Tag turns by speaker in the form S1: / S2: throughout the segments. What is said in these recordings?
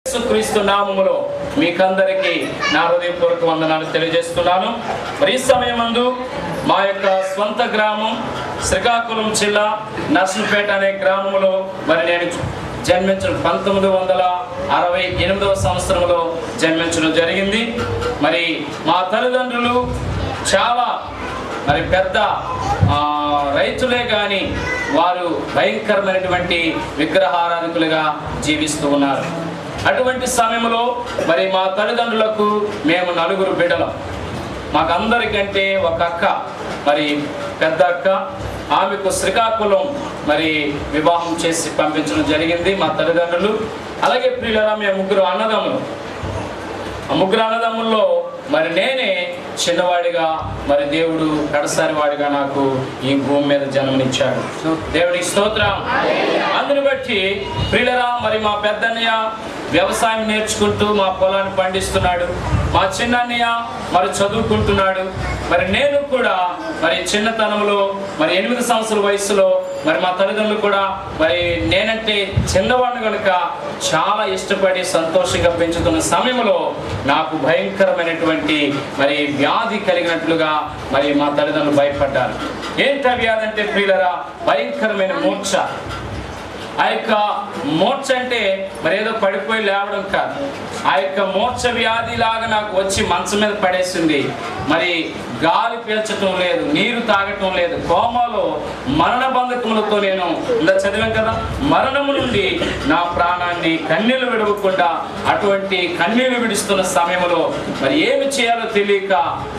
S1: యేసుక్రీస్తు నామములో మీకందరికీ నా హృదయపూర్వక వందనాలు తెలియజేస్తున్నాను. మరి ఈ సమయమందు మా యొక్క స్వంత గ్రామం శ్రీకాకుళం జిల్లా నర్సంపేట అనే గ్రామంలో మరి నేను జన్మించడం 1968వ సంవత్సరంలో జన్మించడం జరిగింది. మరి మా తల్లిదండ్రులు చాలా పెద్ద రైతులే కానీ వారు భయంకరమైనటువంటి విగ్రహారాధికులుగా జీవిస్తూ ఉన్నారు. అటువంటి సమయంలో మరి మా తల్లిదండ్రులకు మేము 4 బిడ్డలం. మాకందరికంటే ఒక అక్క, మరి పెద్ద అక్క, ఆమెకు శ్రీకాకుళం మరి వివాహం చేసి పంపించడం జరిగింది మా తల్లిదండ్రులు. అలాగే ప్రియులారా, మేము 3 అన్నదమ్ములు. ఆ 3 అన్నదమ్ముల్లో మరి నేనే చిన్నవాడిగా, మరి దేవుడు కడసారి వాడిగా నాకు ఈ భూమి మీద జన్మనిచ్చాడు. దేవుడికి స్తోత్రం. అందుని బట్టి ప్రియులారా, మరి మా పెద్దన్నయ్య వ్యవసాయం నేర్చుకుంటూ మా పొలాన్ని పండిస్తున్నాడు. మా చిన్నన్నయ్య మరి చదువుకుంటున్నాడు. మరి నేను కూడా మరి చిన్నతనంలో మరి 8 సంవత్సరాల వయసులో మరి మా తల్లిదండ్రులు కూడా మరి నేనంటే చిన్నవాడిని కనుక చాలా ఇష్టపడి సంతోషంగా పెంచుతున్న సమయంలో నాకు భయంకరమైనటువంటి మరి వ్యాధి కలిగినట్లుగా మరి మా తల్లిదండ్రులు భయపడ్డారు. ఏంటి వ్యాధి అంటే ప్రియులారా, భయంకరమైన మూర్ఛ. ఆ యొక్క మూర్ఛ అంటే మరి ఏదో పడిపోయి లేవడం కాదు. ఆ యొక్క మూర్ఛ వ్యాధి లాగా నాకు వచ్చి మంచం మీద పడేసింది. మరి గాలి పీల్చటం లేదు, నీరు తాగటం లేదు, కోమాలో మరణ బంధకములతో నేను ఇలా చదివాం కదా, మరణము నుండి నా ప్రాణాన్ని కన్నీళ్లు విడవకుండా అటువంటి కన్నీళ్లు విడుస్తున్న సమయంలో మరి ఏమి చేయాలో తెలియక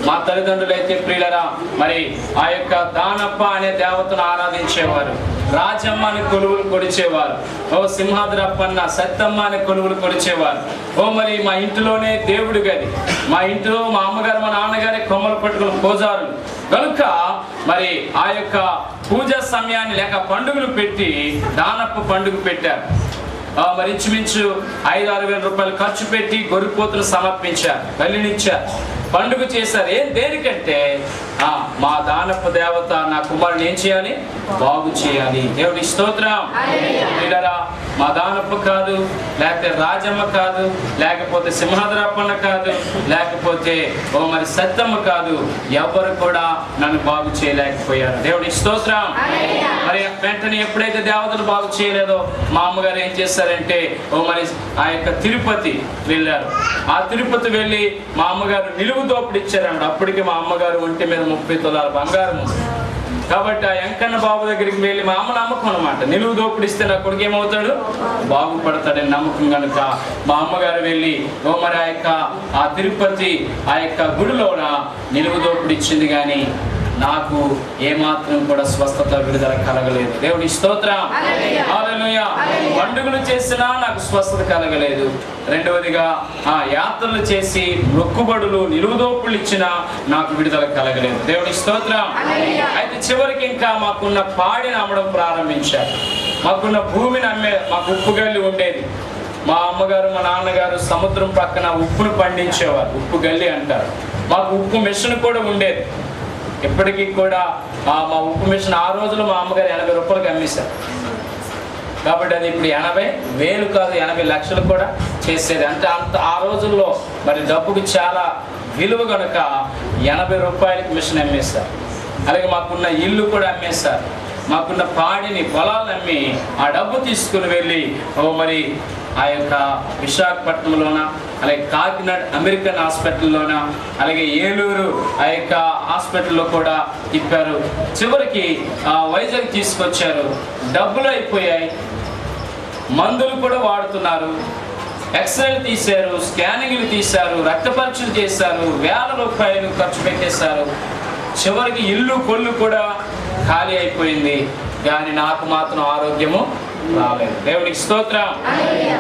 S1: మా తల్లిదండ్రులు అయితే ప్రియులరా మరి ఆ యొక్క దానప్ప అనే దేవతను ఆరాధించేవారు. రాజమ్మ అని కొలువులు కొడిచేవారు. ఓ సింహాద్రప్పన్న, సత్తమ్మ అని కొలువులు కొడిచేవారు. ఓ మరి మా ఇంటిలోనే దేవుడు గది, మా ఇంట్లో మా అమ్మగారు మా నాన్నగారే కొమ్మలు పట్టుకుని పూజారులు కనుక మరి ఆ యొక్క పూజా సమయాన్ని లేక పండుగలు పెట్టి దానప్ప పండుగ పెట్టారు. మరి ఇంచుమించు 5-6 వేల రూపాయలు ఖర్చు పెట్టి గొర్రెపోతులు సమర్పించారు, బలినిచ్చారు, పండుగ చేశారు. దేనికంటే మా దానప్ప దేవత నా కుమారుని ఏం చేయాలి, బాగు చేయాలి. దేవుడి స్తోత్రం. మా దానప్ప కాదు, లేకపోతే రాజమ్మ కాదు, లేకపోతే సింహాద్రప్పన్న కాదు, లేకపోతే ఓ మరి సత్తమ్మ కాదు, ఎవరు కూడా నన్ను బాగు చేయలేకపోయారు. దేవుడి స్తోత్రం. మరి వెంటనే ఎప్పుడైతే దేవతలు బాగు చేయలేదో మా అమ్మగారు ఏం చేశారంటే ఓ మరి ఆ యొక్క తిరుపతి వెళ్ళారు. ఆ తిరుపతి వెళ్ళి మా అమ్మగారు నిలువు దోపిడి ఇచ్చారండి. అప్పటికి మా అమ్మగారు ఒంటి మీద 30 తులాల బంగారం ఉంది. కాబట్టి ఆ వెంకన్న బాబు దగ్గరికి వెళ్ళి మా అమ్మ నమ్మకం అనమాట, నిలువు దోపిడిస్తే నా కొడుకు ఏమవుతాడు, బాగుపడతాడని నమ్మకం కనుక మా అమ్మగారు వెళ్ళి ఓ మరి ఆ తిరుపతి ఆ యొక్క గుడిలోన నిలువు దోపిడి ఇచ్చింది. కానీ నాకు ఏమాత్రం కూడా స్వస్థత విడుదల కలగలేదు. దేవుడి స్తోత్రం. హల్లెలూయా. పండుగలు చేసినా నాకు స్వస్థత కలగలేదు. రెండవదిగా యాత్రలు చేసి మొక్కుబడులు నిలువుదోపులు ఇచ్చినా నాకు విడుదల కలగలేదు. దేవుడి స్తోత్రం. అయితే చివరికి ఇంకా మాకున్న పాడిని అమ్మడం ప్రారంభించారు. మాకున్న భూమిని మాకు ఉప్పు గల్లి ఉండేది. మా అమ్మగారు మా నాన్నగారు సముద్రం పక్కన ఉప్పును పండించేవారు, ఉప్పు గల్లి అంటారు. మాకు ఉప్పు మిషన్ కూడా ఉండేది. ఇప్పటికీ కూడా మా ఉప్పు మిషన్ ఆ రోజులో మా అమ్మగారు 80 రూపాయలకి అమ్మేశారు. కాబట్టి అది ఇప్పుడు 80,000 కాదు, 80 లక్షలు కూడా చేసేది. అంటే ఆ రోజుల్లో మరి డబ్బుకి చాలా విలువ కనుక 80 రూపాయలకి మిషన్ అమ్మేశారు. అలాగే మాకున్న ఇల్లు కూడా అమ్మేశారు. మాకున్న పాడిని పొలాలు అమ్మి ఆ డబ్బు తీసుకుని వెళ్ళి మరి ఆ యొక్క విశాఖపట్నంలోన, అలాగే కాకినాడ అమెరికన్ హాస్పిటల్లోన, అలాగే ఏలూరు ఆ యొక్క హాస్పిటల్లో కూడా తిప్పారు. చివరికి వైజాగ్ తీసుకొచ్చారు. డబ్బులు అయిపోయాయి, మందులు కూడా వాడుతున్నారు, ఎక్స్రేలు తీశారు, స్కానింగ్లు తీశారు, రక్త పరీక్షలు చేశారు, 1000 రూపాయలు ఖర్చు పెట్టేశారు. చివరికి ఇల్లు కొళ్ళు కూడా ఖాళీ అయిపోయింది. కానీ నాకు మాత్రం ఆరోగ్యము రాలేదు. దేవుడికి స్తోత్రం.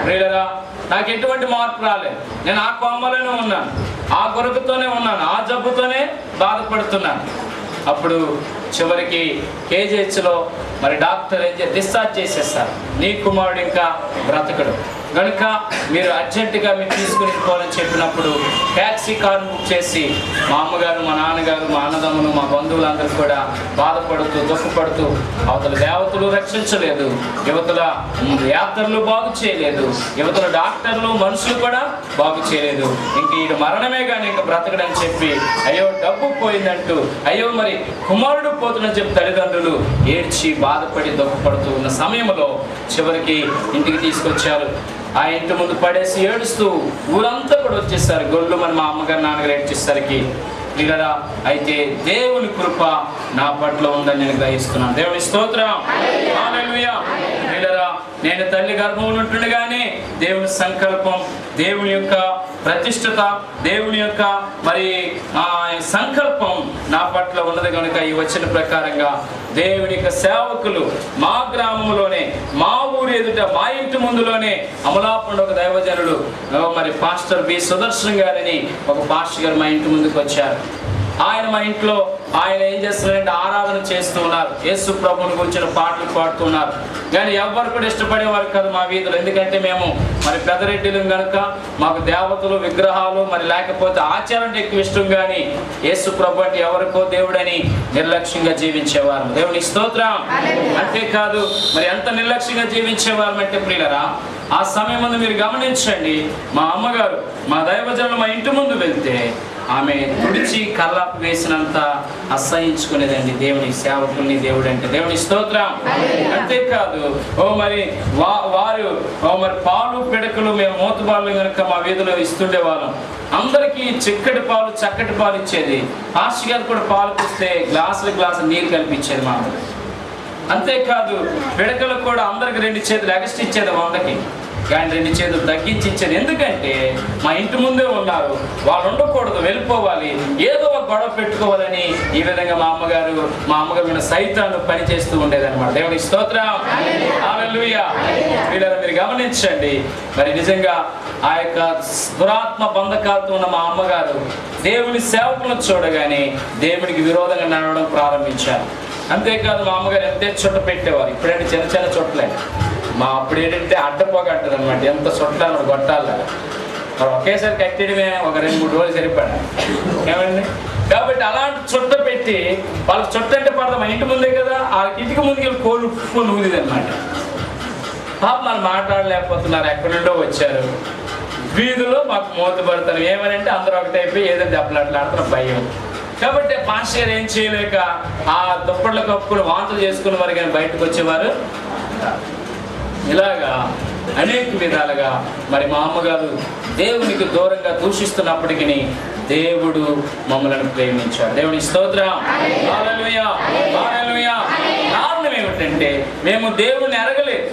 S1: ప్రియులారా, నాకు ఎటువంటి మార్పు రాలేదు. నేను ఆ కోమలోనే ఉన్నాను, ఆ కొరకుతోనే ఉన్నాను, ఆ జబ్బుతోనే బాధపడుతున్నాను. అప్పుడు చివరికి కేజీహెచ్లో మరి డాక్టర్ డిశ్చార్జ్ చేసేస్తారు. నీ కుమారుడు ఇంకా బ్రతకడు కనుక మీరు అర్జెంటుగా మీరు తీసుకుని పోవాలని చెప్పినప్పుడు ట్యాక్సీ కారు బుక్ చేసి మా అమ్మగారు, మా నాన్నగారు, మా అన్నదమ్ములు, మా బంధువులందరూ కూడా బాధపడుతూ దుఃఖపడుతూ అవతల దేవతలు రక్షించలేదు, యువతల యాత్రలు బాగు చేయలేదు, యువతల డాక్టర్లు మనుషులు కూడా బాగు చేయలేదు, ఇంక ఈ మరణమే కానీ ఇంకా బ్రతకడని చెప్పి అయ్యో డబ్బు పోయిందంటూ అయ్యో మరి కుమారుడు పోతుందని చెప్పి తల్లిదండ్రులు ఏడ్చి బాధపడి దుఃఖపడుతూ ఉన్న సమయంలో చివరికి ఇంటికి తీసుకొచ్చారు. ఆ ఇంటి ముందు పడేసి ఏడుస్తూ ఊరంతా కూడా వచ్చేసారు. గొల్లు మరి మా అమ్మగారు నాన్నగారు ఏడ్చేసరికి పిల్లరా అయితే దేవుని కృప నా పట్ల ఉందని నేను గ్రహిస్తున్నాను. దేవుని స్తోత్రం, హల్లెలూయా. పిల్లరా నేను తల్లి గర్భం ఉంటుండగానే దేవుని సంకల్పం, దేవుని యొక్క ప్రతిష్టత, దేవుని యొక్క మరి సంకల్పం నా పట్ల ఉన్నది కనుక ఈ వచ్చిన ప్రకారంగా దేవుని యొక్క సేవకులు మా గ్రామంలోనే, మా ఊరి ఎదుట, మా ఇంటి ముందులోనే అమలాపురం ఒక దైవజనుడు మరి పాస్టర్ బి సుదర్శన్ గారని ఒక పాస్టర్ గారు మా ఇంటి ముందుకు వచ్చారు. ఆయన మా ఇంట్లో ఆయన ఏం చేస్తున్నారంటే ఆరాధన చేస్తూ ఉన్నారు, యేసు ప్రభువుని గురించిన పాటలు పాడుతున్నారు. కానీ ఎవరు కూడా ఇష్టపడేవారు కాదు మా వీధులు. ఎందుకంటే మేము మరి పెదరెడ్డిలు కనుక మాకు దేవతలు, విగ్రహాలు మరి లేకపోతే ఆచారం అంటే ఎక్కువ ఇష్టం. కానీ యేసు ప్రభు అంటే ఎవరికో దేవుడని నిర్లక్ష్యంగా జీవించేవారు. దేవుని స్తోత్రం. అంతేకాదు మరి ఎంత నిర్లక్ష్యంగా జీవించేవారు అంటే ప్రియులరా ఆ సమయం ముందు మీరు గమనించండి, మా అమ్మగారు మా దైవజనులు మా ఇంటి ముందు వెళ్తే ఆమె తుడిచి కల్లాపు వేసినంత అసహించుకునేదండి దేవుని సేవకుల్ని. దేవుడు అంటే దేవుని స్తోత్రం. అంతేకాదు మరి వారు మరి పాలు పిడకలు మేము మూతబాళ్ళు కనుక మా వీధిలో ఇస్తుండే వాళ్ళం. అందరికీ చిక్కటి పాలు, చక్కటి పాలు ఇచ్చేది. పాస్టర్ గారు కూడా పాలు పోస్తే గ్లాసులు నీళ్ళు కల్పించేది మా అమ్మ. అంతేకాదు పిడకలు కూడా అందరికి 2 చేతులు ఎగస్ట్ ఇచ్చేది 100కి, కానీ 2 చేతులు తగ్గించి ఇచ్చేది. ఎందుకంటే మా ఇంటి ముందే ఉన్నారు, వాళ్ళు ఉండకూడదు, వెళ్ళిపోవాలి, ఏదో ఒక గొడవ పెట్టుకోవాలని ఈ విధంగా మా అమ్మగారు మీద సైతాన్ని పనిచేస్తూ ఉండేదన్నమాట. దేవుని స్తోత్రం, హల్లెలూయా. వీళ్ళని మీరు గమనించండి. మరి నిజంగా ఆ యొక్క దురాత్మ బంధకాలతో ఉన్న మా అమ్మగారు దేవుని సేవకులను చూడగానే దేవునికి విరోధంగా నడవడం ప్రారంభించారు. అంతేకాదు మా అమ్మగారు ఎంతే చుట్ట పెట్టేవారు. ఇప్పుడంటే చిన్న చిన్న చుట్టలే, మా అప్పుడు ఏంటంటే అడ్డపోగ అంటారు అనమాట. ఎంత చుట్టాలు గొట్టాలి మరి ఒకేసారి కట్టడమే ఒక 2-3 రోజులు సరిపడా ఏమండి. కాబట్టి అలాంటి చుట్ట పెట్టి వాళ్ళకి చుట్ట అంటే పడతాం, మా ఇంటి ముందే కదా, ఆ ఇంటికి ముందుకు వెళ్ళి కోళ్ళు నూదిది అనమాట. పాప మనం మాట్లాడలేకపోతున్నారు, ఎక్కడి నుండో వచ్చారు. వీధిలో మాకు మూతపడతారు. ఏమని అంటే అందరూ ఒకటైపోయి ఏదో దెబ్బలాట్లాడుతున్న భయం. కాబట్టి పాస్టర్ గారు ఏం చేయలేక ఆ దుప్పట్లు కప్పుకుని వాంతులు చేసుకున్న వారు కానీ బయటకు వచ్చేవారు. ఇలాగా అనేక విధాలుగా మరి మా అమ్మగారు దేవునికి దూరంగా దూషిస్తున్నప్పటికీ దేవుడు మమ్మల్ని ప్రేమించాడు. దేవుని స్తోత్రం, హల్లెలూయా, హల్లెలూయా. కారణం ఏమిటంటే మేము దేవుణ్ణి ఎరగలేదు.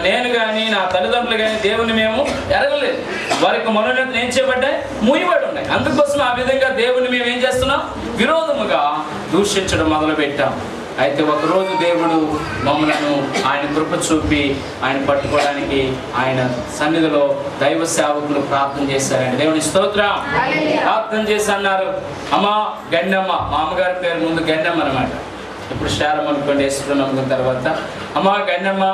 S1: నేను కానీ నా తల్లిదండ్రులు కానీ దేవుని మేము ఎరగలేదు. వారికి మనోన్నతులు ఏం చేయబడ్డాయి? మూయబడి ఉన్నాయి. అందుకోసం ఆ విధంగా దేవుని మేము ఏం చేస్తున్నాం? విరోధముగా దూషించడం మొదలు పెట్టాం. అయితే ఒకరోజు దేవుడు మమ్మలను ఆయన కృప చూపి ఆయన పట్టుకోవడానికి ఆయన సన్నిధిలో దైవ సేవకులు ప్రార్థన చేశారండి. దేవుని స్తోత్రం. ప్రార్థన చేసి అన్నారు, అమ్మా గండమ్మ, మా అమ్మగారి పేరు ముందు గండమ్మ అనమాట. ఇప్పుడు శారం అనుకోండి, యేసుప్రభు నమ్ముకున్న తర్వాత, అమ్మా గండమ్మ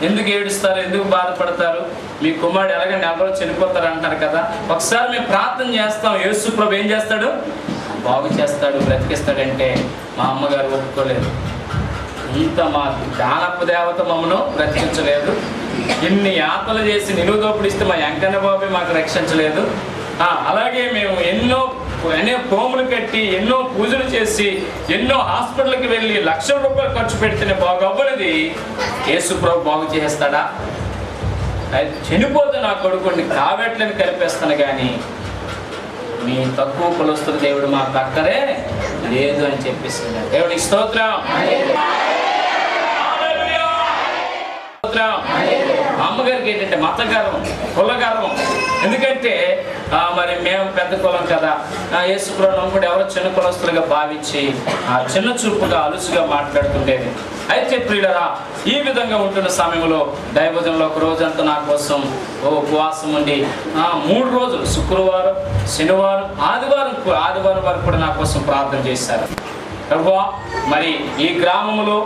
S1: ఎందుకు ఏడుస్తారు, ఎందుకు బాధపడతారు, మీ కుమారుడు ఎలాగ 4 రోజులు చనిపోతారు అంటారు కదా, ఒకసారి మేము ప్రార్థన చేస్తాం, యేసుప్రభు ఏం చేస్తాడు? బాగు చేస్తాడు, బ్రతికిస్తాడంటే మా అమ్మగారు ఒప్పుకోలేదు. ఇంత మా దానపు దేవత మమ్మను రక్షించలేదు, ఇన్ని యాతలు చేసి నిలువుదోపుడు ఇస్తే మా వెంకన్న బాబే మాకు రక్షించలేదు. అలాగే మేము ఎన్నో కోములు కట్టి ఎన్నో పూజలు చేసి ఎన్నో హాస్పిటల్కి వెళ్ళి లక్షల రూపాయలు ఖర్చు పెడితేనే బాగు అవ్వనిది యేసుప్రభు బాగు చేస్తాడా? చనిపోతే నా కొడుకుని కావెట్లని కలిపేస్తాను, కానీ మీ తక్కువ కులస్తున్న దేవుడు మా పక్కరే లేదు అని చెప్పేస్తున్నాడు. దేవుడికి స్తోత్రం. అమ్మగారికి ఏంటంటే మతగర్వం, కులగర్వం. ఎందుకంటే మరి మేము పెద్ద కులం కదా, యేసుప్రభు నమ్ముడు ఎవరో చిన్న కులస్తులుగా భావించి చిన్న చూపుగా అలుసుగా మాట్లాడుతుండేది. అయితే ప్రియులరా, ఈ విధంగా ఉంటున్న సమయంలో దైవజనంలో ఒక రోజంతా నా కోసం ఉపవాసం ఉండి 3 రోజులు శుక్రవారం, శనివారం, ఆదివారం వరకు కూడా నా కోసం ప్రార్థన చేశారు. ప్రభువా, మరి ఈ గ్రామంలో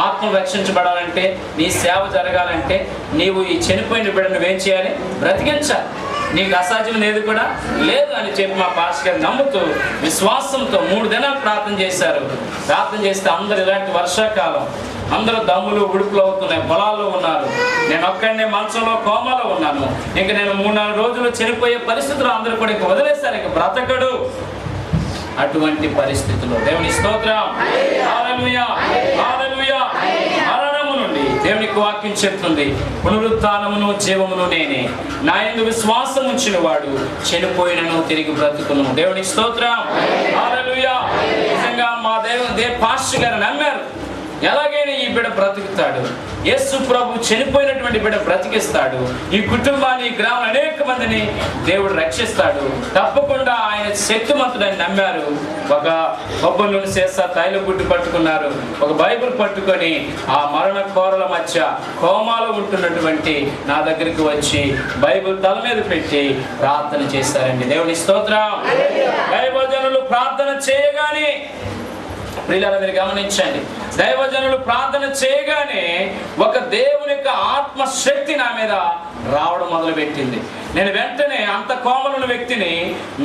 S1: ఆత్మ రక్షించబడాలంటే, నీ సేవ జరగాలంటే నీవు ఈ చనిపోయిన బిడ్డను నువ్వేం చేయాలి? బ్రతికించాలి. నీకు అసాధ్యం లేదు కూడా లేదు అని చెప్పి మా పాస్టర్ గారు నమ్ముతూ విశ్వాసంతో 3 దినాలు ప్రార్థన చేశారు. ప్రార్థన చేస్తే అందరు ఇలాంటి వర్షాకాలం అందరూ దమ్ములు ఉడుపులు అవుతున్నాయి, పొలాల్లో ఉన్నారు. నేను ఒక్కడనే మంచంలో కోమాలో ఉన్నాను. ఇంక నేను 3-4 రోజులు చనిపోయే పరిస్థితులు అందరూ కూడా ఇంక వదిలేశారు, ఇంక బ్రతకడు. అటువంటి పరిస్థితుల్లో దేవుని స్తోత్రం, హల్లెలూయా, హల్లెలూయా. మరణము నుండి దేవునికి వాక్యం చెప్తుంది, పునరుత్థానమును జీవమును నేనే, నా యందు విశ్వాసం ఉంచిన వాడు చనిపోయినను తిరిగి బ్రతుకును. దేవునికి స్తోత్రం, హల్లెలూయా. నిజంగా మా పాస్టర్ గారు నమ్మారు, ఎలాగైనా ఈ బిడ్డ బ్రతుకుతాడు, యేసు ప్రభు చనిపోయినటువంటి బిడ్డ బ్రతికిస్తాడు, ఈ కుటుంబాన్ని, ఈ గ్రామం అనేక మందిని దేవుడు రక్షిస్తాడు, తప్పకుండా ఆయన శక్తిమంతుడని నమ్మారు. ఒక కొబ్బరి నూనె చేస్తా తైల గుడ్డు పట్టుకున్నారు, ఒక బైబిల్ పట్టుకొని ఆ మరణ కోరల మధ్య కోమాలో ఉంటున్నటువంటి నా దగ్గరికి వచ్చి బైబిల్ తల మీద పెట్టి ప్రార్థన చేశారండి. దేవుని స్తోత్రం. దైవజనులు ప్రార్థన చేయగానే, ప్రియులారా మీరు గమనించండి, దైవజనులు ప్రార్థన చేయగానే ఒక దేవుని యొక్క ఆత్మశక్తి నా మీద రావడం మొదలుపెట్టింది. నేను వెంటనే అంత కోమలున్న వ్యక్తిని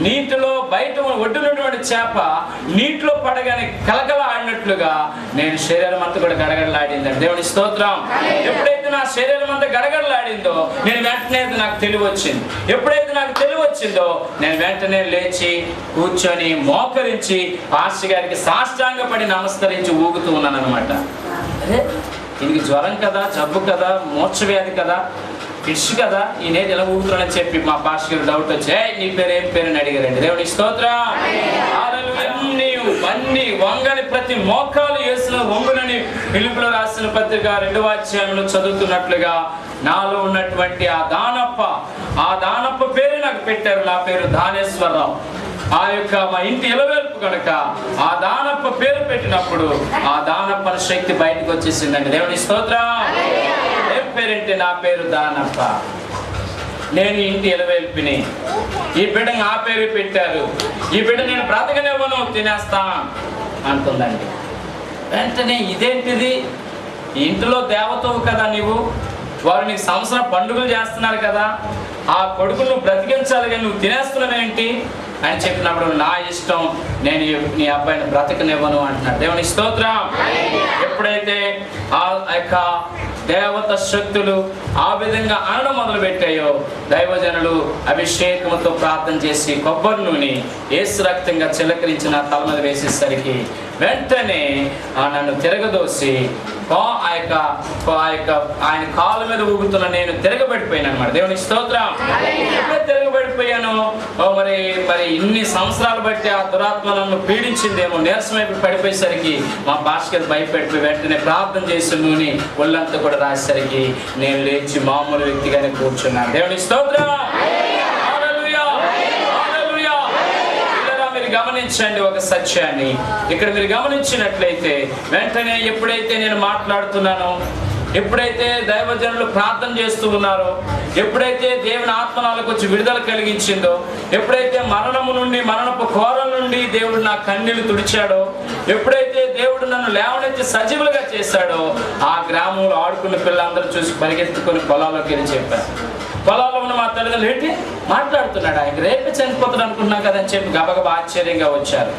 S1: నీటిలో బయట ఒడ్డునటువంటి చేప నీటిలో పడగానే కలకల ఆడినట్లుగా నేను శరీరం అంతా కూడా గడగడలాడిందండి. దేవుని స్తోత్రం. ఎప్పుడైతే నా శరీరం అంతా గడగడలాడిందో నేను వెంటనే నాకు తెలివి వచ్చింది. ఎప్పుడైతే నాకు తెలివి వచ్చిందో నేను వెంటనే లేచి కూర్చొని మోకరించి పాస్టర్ గారికి సాష్టాంగపడి నమస్కరించి ఊగుతూ ఉన్నాను అనమాట. అరే ఇది జ్వరం కదా, జబ్బు కదా, మోక్షవ్యాధి కదా, ఫిష్ కదా, ఈ నేటి ఎలా ఊగుతున్నానని చెప్పి మా పాస్టర్ గారు డౌట్ వచ్చి నీ పేరు ఏం పేరు అని అడిగారండి. దేవుని స్తోత్రం. అన్ని వంగని ప్రతి మోకాలు యేసున వంగునని పిలుపులో రాసిన పత్రిక 2వ అధ్యాయంలో చదువుతున్నట్లుగా నాలో ఉన్నటువంటి ఆ దానప్ప పేరు నాకు పెట్టారు. నా పేరు దానేశ్వరరావు. ఆ యొక్క మా ఇంటి ఎలవేల్పు కనుక ఆ దానప్ప పేరు పెట్టినప్పుడు ఆ దానప్ప శక్తి బయటకు వచ్చేసిందండి. దేవుని స్తోత్రం. ఏం పేరంటే నా పేరు దానప్ప, నేను ఇంటి ఎలవేల్పిని. ఈ బిడ్డను ఆ పేరు పెట్టారు. ఈ బిడ్డ నేను బ్రతకనివ్వను, తినేస్తా అంటుందండి. వెంటనే ఇదేంటిది, ఇంటిలో దేవతవు కదా నీవు, వారు నీకు సంవత్సరం పండుగలు చేస్తున్నారు కదా, ఆ కొడుకును బ్రతికించాలి కానీ నువ్వు తినేస్తున్నావేంటి అని చెప్పినప్పుడు నా ఇష్టం, నేను నీ అబ్బాయిని బ్రతకనివ్వను అంటున్నాడు. దేవుని స్తోత్రం. ఎప్పుడైతే ఆ యొక్క దేవత శక్తులు ఆ విధంగా అనడం మొదలు పెట్టాయో దైవజనులు అభిషేకంతో ప్రార్థన చేసి కొబ్బరి నూనె యేసు రక్తంగా చిలకరించి నా తల మీద వేసేసరికి వెంటనే నన్ను తిరగదోసి ఆయన కాళ్ళ మీద ఊగుతున్న నేను తిరగబడిపోయాను అనమాట. దేవుని స్తోత్రం. ఎప్పుడైతే తిరగబడిపోయాను, మరి ఇన్ని సంవత్సరాలు బట్టి ఆ దురాత్మ నన్ను పీడించిందేమో, నీరసమైపు పడిపోయేసరికి మా పాస్టర్ భయపెట్టి వెంటనే ప్రార్థన చేసి నూనె ఒళ్ళంతా కూడా రాసేసరికి నేను లేచి మామూలు వ్యక్తిగానే కూర్చున్నాను. దేవుని స్తోత్రం. గమనించండి ఒక సత్యాన్ని. ఇక్కడ మీరు గమనించినట్లయితే వెంటనే ఎప్పుడైతే నేను మాట్లాడుతున్నానో, ఎప్పుడైతే దైవజనులు ప్రార్థన చేస్తూ ఉన్నారో, ఎప్పుడైతే దేవుని ఆత్మనాలకు వచ్చి విడుదల కలిగించిందో, ఎప్పుడైతే మరణము నుండి, మరణపు కోరల నుండి దేవుడు నా కన్నీళ్లు తుడిచాడో, ఎప్పుడైతే దేవుడు నన్ను లేవనెత్తి సజీవులుగా చేశాడో, ఆ గ్రామంలో ఆడుకున్న పిల్లలందరూ చూసి పరిగెత్తుకొని పొలాల్లోకి వెళ్ళి చెప్పారు. పొలాల్లో ఉన్న మా తల్లిదండ్రులు ఏంటి మాట్లాడుతున్నాడు, ఆయన రేపే చనిపోతాడు అనుకున్నాం కదని చెప్పి గబగబా ఆశ్చర్యంగా వచ్చారు.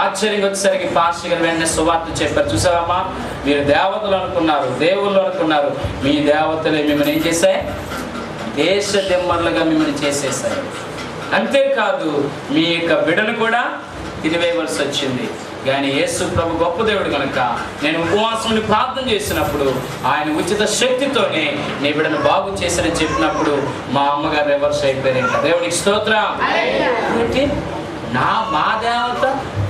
S1: ఆశ్చర్యంగా వచ్చేసరికి పాస్టర్ గారు వెంటనే సువార్త చెప్పారు. చూసావమ్మా, మీరు దేవతలు అనుకున్నారు, దేవుళ్ళు అనుకున్నారు, మీ దేవతలే మిమ్మల్ని ఏం చేశాయి, దేశ దిమ్మర్లుగా మిమ్మల్ని చేసేసాయి. అంతేకాదు మీ యొక్క బిడ్డను కూడా తినివేయవలసి వచ్చింది. కానీ యేసు ప్రభు గొప్ప దేవుడు కనుక నేను ఉపవాసం ప్రార్థన చేసినప్పుడు ఆయన ఉచిత శక్తితోనే నీ బిడ్డను బాగు చేశారని చెప్పినప్పుడు మా అమ్మగారు రివర్స్ అయిపోయారంట. దేవునికి స్తోత్రం. మా దేవత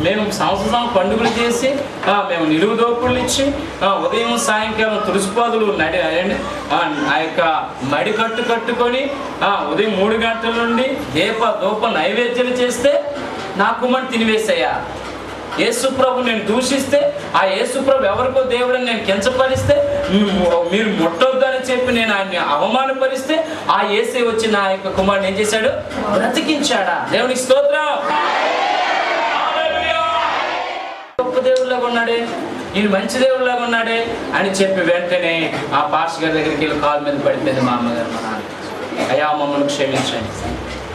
S1: మేము సంవత్సరం పండుగలు చేసి మేము నిలువు దోపుళ్ళు ఇచ్చి ఉదయం సాయంకాలం తులసిపాదులు ఆ యొక్క మడి కట్టుకొని ఉదయం 3 గంటల నుండి దూప నైవేద్యాలు చేస్తే నా కుమారుని తినివేసయ్యా. యేసుప్రభు నేను దూషిస్తే, ఆ యేసుప్రభు ఎవరికో దేవుడని నేను కించపరిస్తే, మీరు ముట్టొద్దని చెప్పి నేను ఆయన్ని అవమానపరిస్తే, ఆ యేసే వచ్చి నా యొక్క కుమారుని ఏం చేశాడు, బ్రతికించాడా. దేవునికి స్తోత్రం. గొప్ప దేవుడు. ఉన్నాడే, ఈయన మంచి దేవుడిలాగా ఉన్నాడే అని చెప్పి వెంటనే ఆ పాస్టర్ గారి దగ్గరికి వెళ్ళి కాలు మీద పడిపోయింది మా అమ్మగారు. మా నాన్న, అయ్యా మమ్మల్ని క్షమించండి,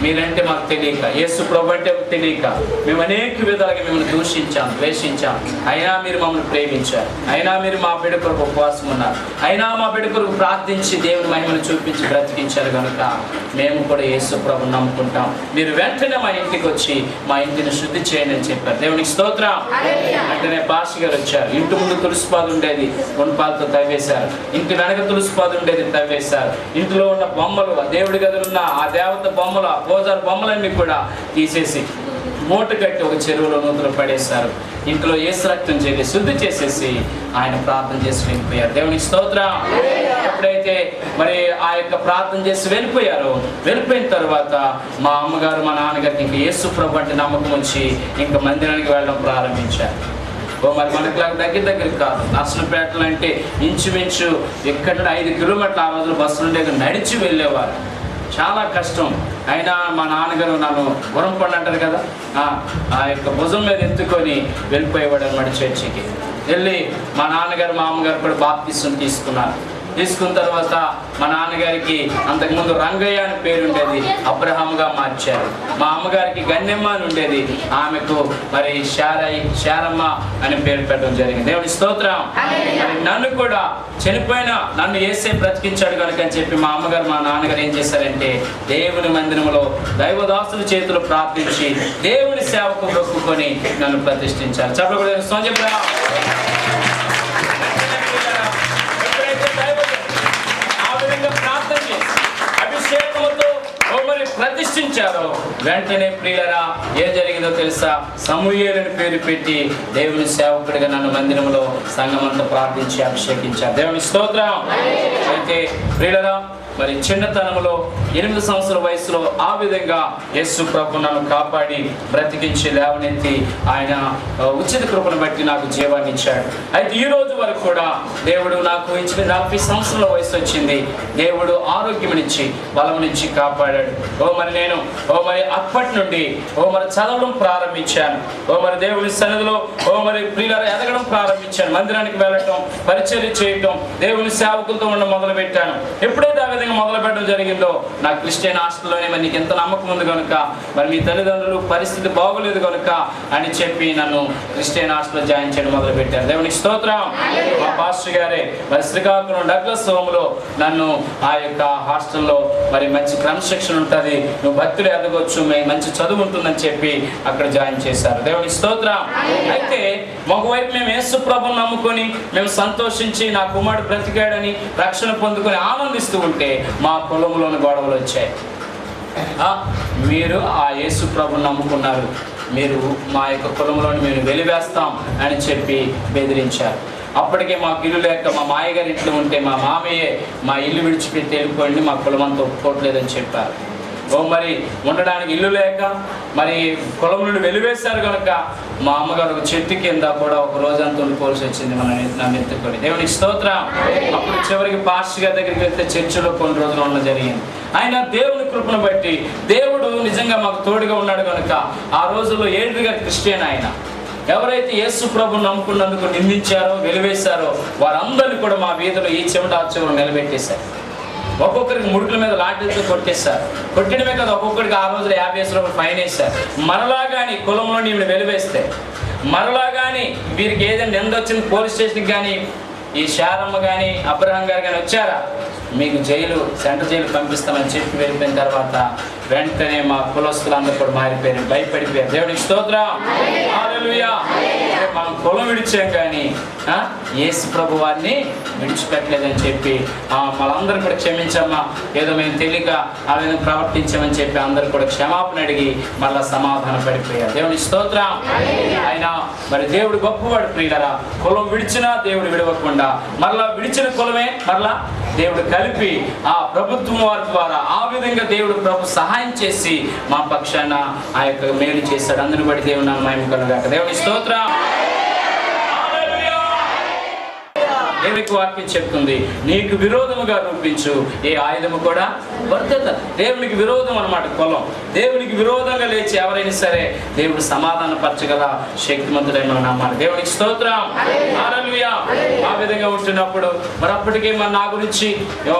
S1: మీరంటే మాకు తెలియక, యేసు ప్రభు అంటే తెలియక మేము అనేక విధాలుగా మిమ్మల్ని దూషించాం, ద్వేషించాం. అయినా మీరు మమ్మల్ని ప్రేమించారు, అయినా మీరు మా బిడ్డ కొరకు ఉపవాసం ఉన్నారు, అయినా మా బిడ్డ కొరకు ప్రార్థించి దేవుని మహిమను చూపించి బ్రతికించారు కనుక మేము కూడా యేసు ప్రభుని నమ్ముకుంటాం. మీరు వెంటనే మా ఇంటికి వచ్చి మా ఇంటిని శుద్ధి చేయండి అని చెప్పారు. దేవునికి స్తోత్రం. వెంటనే పాస్టర్ గారు వచ్చారు. ఇంటి ముందు తులసిపాదు ఉండేది, గుణపాలతో తవ్వేశారు. ఇంటి వెనక తులసిపాదు ఉండేది, తవ్వేశారు. ఇంట్లో ఉన్న బొమ్మలు, ఆ దేవుడి గదులున్న ఆ దేవత బొమ్మలు, ఆ పూజారి బొమ్మలన్నీ కూడా తీసేసి మూట కట్టి ఒక చెరువులో నూతులు పడేశారు. ఇంట్లో యేసు రక్తం చేసి శుద్ధి చేసేసి ఆయన ప్రార్థన చేసి వెళ్ళిపోయారు. దేవునికి స్తోత్రం. ఎప్పుడైతే మరి ఆ యొక్క ప్రార్థన చేసి వెళ్ళిపోయారో, వెళ్ళిపోయిన తర్వాత మా అమ్మగారు మా నాన్నగారికి ఇంకా యేసు ప్రభు అంటే నమ్మకం వచ్చి ఇంకా మందిరానికి వెళ్ళడం ప్రారంభించారు. మరి మనకు దగ్గరికి కాదు, నర్సంపేటలో అంటే ఇంచుమించు ఎక్కడ 5 కిలోమీటర్ల ఆ రోజులు బస్సు నుండి నడిచి వెళ్ళేవారు. చాలా కష్టం. అయినా మా నాన్నగారు నన్ను గురంపండి అంటారు కదా, ఆ యొక్క భుజం మీద ఎత్తుకొని వెళ్ళిపోయేవాడు అన్నమాట. చర్చికి వెళ్ళి మా నాన్నగారు మా అమ్మగారు కూడా బాప్తిసం తీసుకున్నారు. తీసుకున్న తర్వాత మా నాన్నగారికి అంతకుముందు రంగయ్య అని పేరు ఉండేది, అబ్రహాముగా మార్చారు. మా అమ్మగారికి గన్నెమ్మ అని ఉండేది, ఆమెకు మరి శారమ్మ అని పేరు పెట్టడం జరిగింది. దేవుని స్తోత్రం. మరి నన్ను కూడా చనిపోయిన నన్ను యేసే బ్రతికించాడు కనుక అని చెప్పి మా అమ్మగారు మా నాన్నగారు ఏం చేశారంటే దేవుని మందిరంలో దైవదాసుల చేతులు ప్రార్థించి దేవుని సేవకు మొక్కుకొని నన్ను ప్రతిష్ఠించారు. చెప్పండి. అభిషేకముతో మరి ప్రతిష్ఠించారో వెంటనే ప్రియులరా ఏం జరిగిందో తెలుసా? సమూయేలుని పేరు పెట్టి దేవుని సేవకుడిగా నన్ను మందిరంలో సంఘమంతా ప్రార్థించి అభిషేకించారు. దేవుని స్తోత్రం. అయితే ప్రియులరా మరి చిన్నతనంలో 8 సంవత్సరాల వయసులో ఆ విధంగా యేసు ప్రభు నన్ను కాపాడి బ్రతికించి లేవనెత్తి ఆయన ఉచిత కృపను బట్టి నాకు జీవాన్ని ఇచ్చాడు. అయితే ఈ రోజు వరకు కూడా దేవుడు నాకు ఇచ్చిన 40 సంవత్సరాల వయసు వచ్చింది. దేవుడు ఆరోగ్యమునిచ్చి బలమునిచ్చి కాపాడాడు. నేను అప్పటి నుండి మరి చదవడం ప్రారంభించాను. మరి దేవుని సన్నిధిలో మరి ప్రియులారా ఎదగడం ప్రారంభించాను. మందిరానికి వెళ్ళటం, పరిచర్య చేయటం, దేవుని సేవకులతో ఉండడం మొదలు పెట్టాను. ఎప్పుడైతే మొదలు పెట్టడం జరిగిందో నా క్రిస్టియన్ హాస్టల్లోనే మరి నీకు ఎంత నమ్మకం ఉంది కనుక, మరి మీ తల్లిదండ్రులు పరిస్థితి బాగోలేదు కనుక అని చెప్పి నన్ను క్రిస్టియన్ హాస్టల్లో జాయిన్ చేయడం మొదలు పెట్టారు. దేవునికి స్తోత్రం. మా పాస్టర్ గారే మరి శ్రీకాకుళం డగ్లస్ హోమ్లో నన్ను ఆ యొక్క హాస్టల్లో మరి మంచి క్రమశిక్షణ ఉంటుంది, నువ్వు భక్తులు ఎదగొచ్చు, మంచి చదువు ఉంటుందని చెప్పి అక్కడ జాయిన్ చేశారు. దేవునికి స్తోత్రం. అయితే ఒకవైపు మేము యేసు ప్రభువుని నమ్ముకొని మేము సంతోషించి నా కుమారుడు బ్రతికాడని రక్షణ పొందుకొని ఆనందిస్తూ ఉంటే మా పొలంలోని గొడవలు వచ్చాయి. మీరు ఆ యేసు ప్రభువుని నమ్ముకున్నారు, మీరు మా యొక్క పొలంలోని మేము వెలివేస్తాం అని చెప్పి బెదిరించారు. అప్పటికే మాకు ఇల్లు లేక మా మాయగారి ఇంట్లో ఉంటే మా మామయ్యే మా ఇల్లు విడిచిపెట్టి వెళ్ళిపోయింది, మా కులమంతా ఒప్పుకోవట్లేదని చెప్పారు. మరి ఉండడానికి ఇల్లు లేక మరి పొలం నుండి వెలివేశారు కనుక మా అమ్మగారు ఒక చెట్టు కింద కూడా ఒక రోజంతా ఉండిపోవాల్సి వచ్చింది నన్ను ఎత్తుకొని. దేవునికి స్తోత్రం. అప్పుడు చివరికి పాస్టర్ గారి దగ్గరికి వెళ్తే చర్చిలో కొన్ని రోజులు ఉండడం జరిగింది. ఆయన దేవుని కృపను బట్టి దేవుడు నిజంగా మాకు తోడుగా ఉన్నాడు కనుక ఆ రోజుల్లో ఏడుగా క్రిస్టియన్ ఆయన ఎవరైతే యేసు ప్రభువుని నమ్ముకున్నందుకు నిందించారో వెలివేశారో వారందరినీ కూడా మా వీధిలో ఈ చెమట ఆ చెవులు నిలబెట్టేశారు. ఒక్కొక్కరికి ముడుకుల మీద లాఠీలతో కొట్టేశారు. కొట్టడమే కదా, ఒక్కొక్కరికి ఆ రోజులు 50 రూపాయలు ఫైన్ వేశారు. మరలా కానీ కులంలో ఈమెను వెలివేస్తే, మరలా కానీ వీరికి ఏదైనా నింద వచ్చింది పోలీస్ స్టేషన్కి కానీ ఈ శారమ్మ కానీ అబ్రహాం గారు కానీ వచ్చారా, మీకు సెంట్రల్ జైలు పంపిస్తామని చెప్పి వెళ్ళిపోయిన తర్వాత వెంటనే మా కులస్తులందరూ కూడా మారిపోయారు, భయపడిపోయారు. దేవునికి స్తోత్రం. హల్లెలూయా. మనం కులం విడిచాం కానీ యేసు ప్రభు వారిని విడిచిపెట్టలేదని చెప్పి వాళ్ళందరూ కూడా క్షమించమ్మా, ఏదో మేము తెలియక ఆ విధంగా ప్రవర్తించామని చెప్పి అందరూ కూడా క్షమాపణ అడిగి మళ్ళా సమాధాన పడిపోయారు. దేవుని స్తోత్రం. ఆయన మరి దేవుడు గొప్పవాడు ప్రియులరా. కులం విడిచినా దేవుడు విడవకుండా మరలా విడిచిన కులమే మరలా దేవుడు కలిపి ఆ ప్రభుత్వం వారి ద్వారా ఆ విధంగా దేవుడు ప్రభు సహాయం చేసి మా పక్షాన ఆ యొక్క మేలు చేశాడు. అందరిని బట్టి దేవుని నామమున మహిమ కలుగుగాక. దేవుని స్తోత్రం. దేవునికి వాక్యం చెప్తుంది, నీకు విరోధముగా రూపించు ఏ ఆయుధము కూడా వర్ధత. దేవునికి విరోధం అన్నమాట కులం. దేవునికి విరోధంగా లేచి ఎవరైనా సరే దేవుడు సమాధాన పరచగల శక్తిమంతుడై మనం నమ్మాలి. దేవునికి స్తోత్రం, హల్లెలూయా. ఆ విధంగా ఉంటున్నప్పుడు మరి అప్పటికే మరి నా గురించి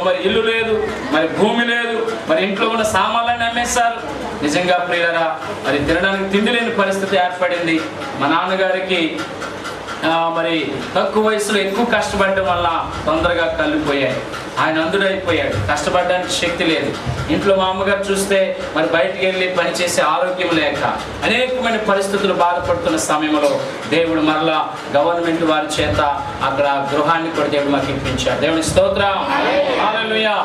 S1: మరి ఇల్లు లేదు, మరి భూమి లేదు, మరి ఇంట్లో ఉన్న సామాన్లన్నీ అమ్మేశారు. నిజంగా ప్రియులారా, మరి తినడానికి తిండి లేని పరిస్థితి ఏర్పడింది. మా నాన్నగారికి మరి తక్కువ వయసులో ఎక్కువ కష్టపడటం వల్ల తొందరగా కళ్ళిపోయాయి. ఆయన అందుడైపోయాడు, కష్టపడడానికి శక్తి లేదు. ఇంట్లో మా అమ్మగారు చూస్తే మరి బయటికి వెళ్ళి పనిచేసే ఆరోగ్యం లేక అనేకమైన పరిస్థితులు బాధపడుతున్న సమయంలో దేవుడు మరలా గవర్నమెంట్ వారి చేత అక్కడ గృహాన్ని కూడా దేవుడు మాకు ఇప్పించాడు. దేవుని స్తోత్రం, హల్లెలూయా.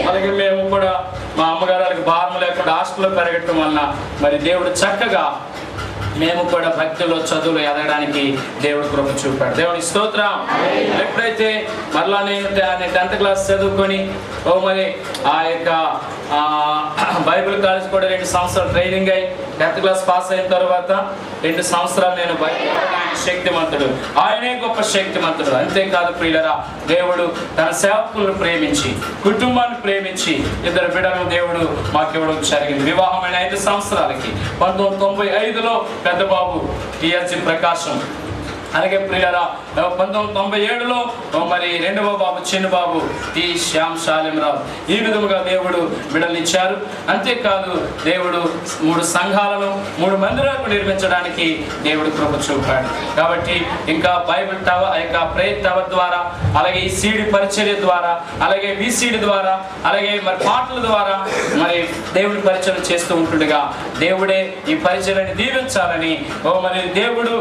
S1: అలాగే మేము కూడా మా అమ్మగారికి భారం లేకుండా హాస్టల్లో పెరగటం వల్ల మరి దేవుడు చక్కగా మేము కూడా భక్తిలో చదువులు ఎదగడానికి దేవుడు కృప చూపాడు. దేవుని స్తోత్రం. ఎప్పుడైతే మరలా నేను 10th క్లాస్ చదువుకొని మరి ఆ యొక్క బైబిల్ కాలేజ్ కూడా 2 సంవత్సరాలు ట్రైనింగ్ అయ్యి 10th క్లాస్ పాస్ అయిన తర్వాత 2 సంవత్సరాలు నేను బైబిల్ శక్తిమంతుడు, ఆయనే గొప్ప శక్తిమంతుడు. అంతేకాదు ప్రియులరా, దేవుడు తన సేవకులను ప్రేమించి కుటుంబాన్ని ప్రేమించి 2 బిడ్డలను దేవుడు మాకు ఇవ్వడం జరిగింది. వివాహమైన 5 సంవత్సరాలకి 1995లో పెద్ద బాబు టిఎస్జి ప్రకాశం, అలాగే ప్రియులరా 1997లో మరి 2వ బాబు చిన్న బాబు టి శ్యామ్ శాలిమరావు. ఈ విధముగా దేవుడు బిడ్డలిచ్చారు. అంతేకాదు దేవుడు 3 సంఘాలను 3 మందిరాలను నిర్మించడానికి దేవుడు కృప చూపాడు. కాబట్టి ఇంకా బైబిల్ టవర్, యొక్క ప్రేయర్ టవర్ ద్వారా, అలాగే ఈ సీడీ పరిచర్య ద్వారా, అలాగే విసిడి ద్వారా, అలాగే మరి పాటల ద్వారా మరి దేవుడి పరిచయం చేస్తూ ఉంటుండగా దేవుడే ఈ పరిచయాన్ని దీవించాలని మరి దేవుడు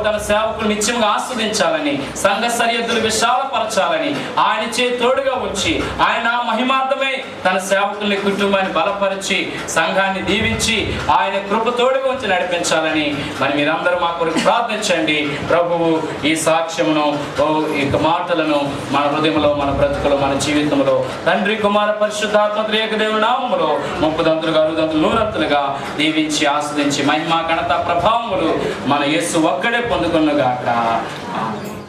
S1: తన సేవకులు నిత్యంగా ఆస్వాదించాలని, సంఘ సరిహద్దులు విశాలపరచాలని ఆయన తోడుగా ఉంచి ఆయన మహిమార్థమై తన సేవకుల్ని కుటుంబాన్ని బలపరిచి సంఘాన్ని దీవించి ఆయన కృప తోడుగా ఉంచి నడిపించాలని మరి మీరందరూ మా కొరకు ప్రార్థించండి. ప్రభువు ఈ సాక్ష్యమును, ఈ మాటలను మన హృదయంలో, మన బ్రతుకులో, మన జీవితంలో తండ్రి, కుమార, పరిశుద్ధాత్మ త్రియేక దేవుని నామములో 30 60 100 దీవించి ఆస్వాదించి మహిమ, ఘనత, ప్రభావములు మన యేసు ఒక్కడే పొందుకొనుగాక.